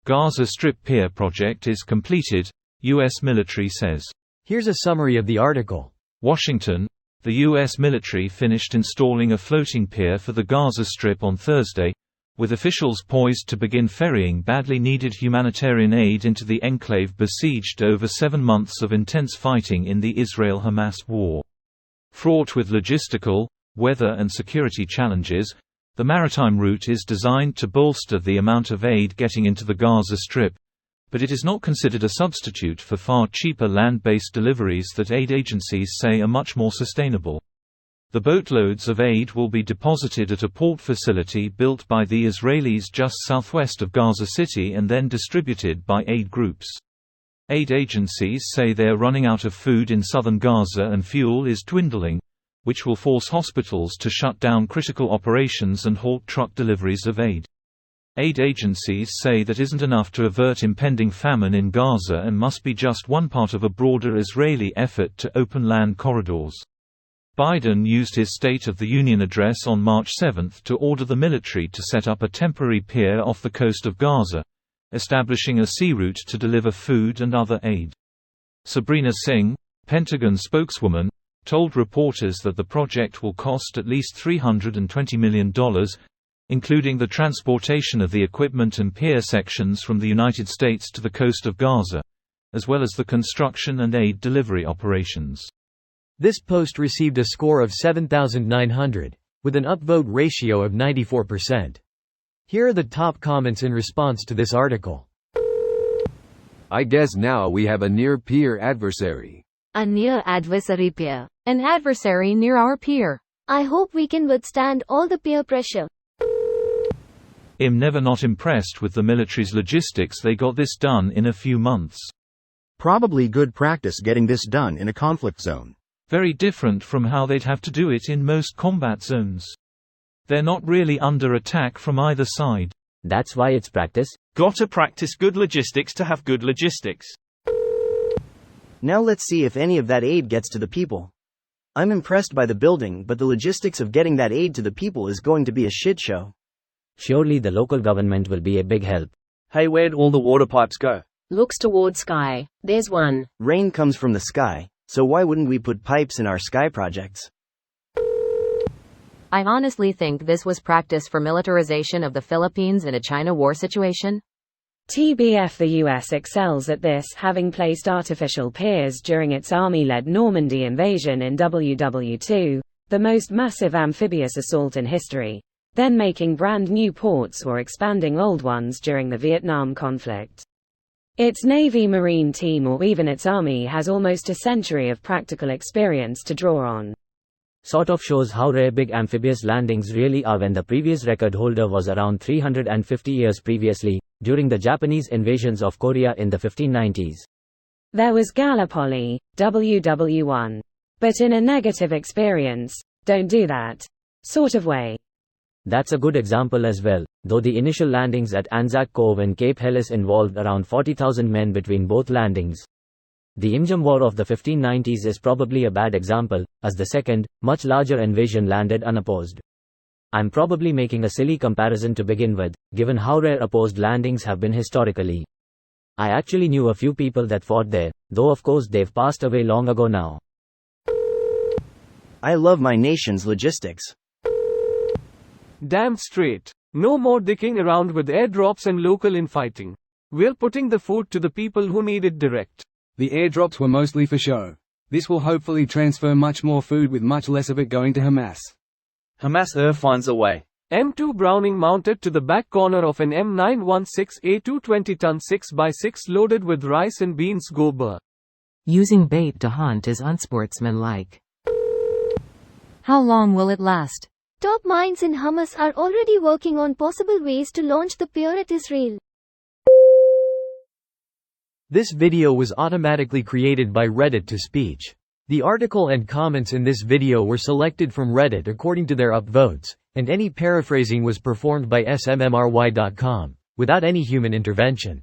Gaza Strip pier project is completed, U.S. military says. Here's a summary of the article. Washington. The U.S. military finished installing a floating pier for the Gaza Strip on Thursday, with officials poised to begin ferrying badly needed humanitarian aid into the enclave besieged over 7 months of intense fighting in the Israel-Hamas war. Fraught with logistical, weather and security challenges, the maritime route is designed to bolster the amount of aid getting into the Gaza Strip, but it is not considered a substitute for far cheaper land-based deliveries that aid agencies say are much more sustainable. The boatloads of aid will be deposited at a port facility built by the Israelis just southwest of Gaza City and then distributed by aid groups. Aid agencies say they are running out of food in southern Gaza and fuel is dwindling, which will force hospitals to shut down critical operations and halt truck deliveries of aid. Aid agencies say that isn't enough to avert impending famine in Gaza and must be just one part of a broader Israeli effort to open land corridors. Biden used his State of the Union address on March 7 to order the military to set up a temporary pier off the coast of Gaza, establishing a sea route to deliver food and other aid. Sabrina Singh, Pentagon spokeswoman, told reporters that the project will cost at least $320 million, including the transportation of the equipment and pier sections from the United States to the coast of Gaza, as well as the construction and aid delivery operations. This post received a score of 7,900, with an upvote ratio of 94%. Here are the top comments in response to this article. I guess now we have a near-peer adversary. A near adversary peer. An adversary near our peer. I hope we can withstand all the peer pressure. I'm never not impressed with the military's logistics. They got this done in a few months. Probably good practice getting this done in a conflict zone. Very different from how they'd have to do it in most combat zones. They're not really under attack from either side. That's why it's practice. Gotta practice good logistics to have good logistics. Now let's see if any of that aid gets to the people. I'm impressed by the building, but the logistics of getting that aid to the people is going to be a shit show. Surely the local government will be a big help. Hey, where'd all the water pipes go? Looks toward sky. There's one. Rain comes from the sky, so why wouldn't we put pipes in our sky projects? I honestly think this was practice for militarization of the Philippines in a China war situation. TBF, the US excels at this, having placed artificial piers during its army-led Normandy invasion in WW2, the most massive amphibious assault in history, then making brand new ports or expanding old ones during the Vietnam conflict. Its Navy Marine team or even its army has almost a century of practical experience to draw on. Sort of shows how rare big amphibious landings really are when the previous record holder was around 350 years previously, during the Japanese invasions of Korea in the 1590s. There was Gallipoli, WW1. But in a negative experience, don't do that sort of way. That's a good example as well, though the initial landings at Anzac Cove and Cape Helles involved around 40,000 men between both landings. The Imjum War of the 1590s is probably a bad example, as the second, much larger invasion landed unopposed. I'm probably making a silly comparison to begin with, given how rare opposed landings have been historically. I actually knew a few people that fought there, though of course they've passed away long ago now. I love my nation's logistics. Damn straight. No more dicking around with airdrops and local infighting. We're putting the food to the people who need it direct. The airdrops were mostly for show. This will hopefully transfer much more food with much less of it going to Hamas. Hamas finds a way. M2 Browning mounted to the back corner of an M916A2 20-ton 6x6 loaded with rice and beans go burr. Using bait to hunt is unsportsmanlike. How long will it last? Top minds in Hamas are already working on possible ways to launch the pier at Israel. This video was automatically created by Reddit to speech. The article and comments in this video were selected from Reddit according to their upvotes, and any paraphrasing was performed by smmry.com, without any human intervention.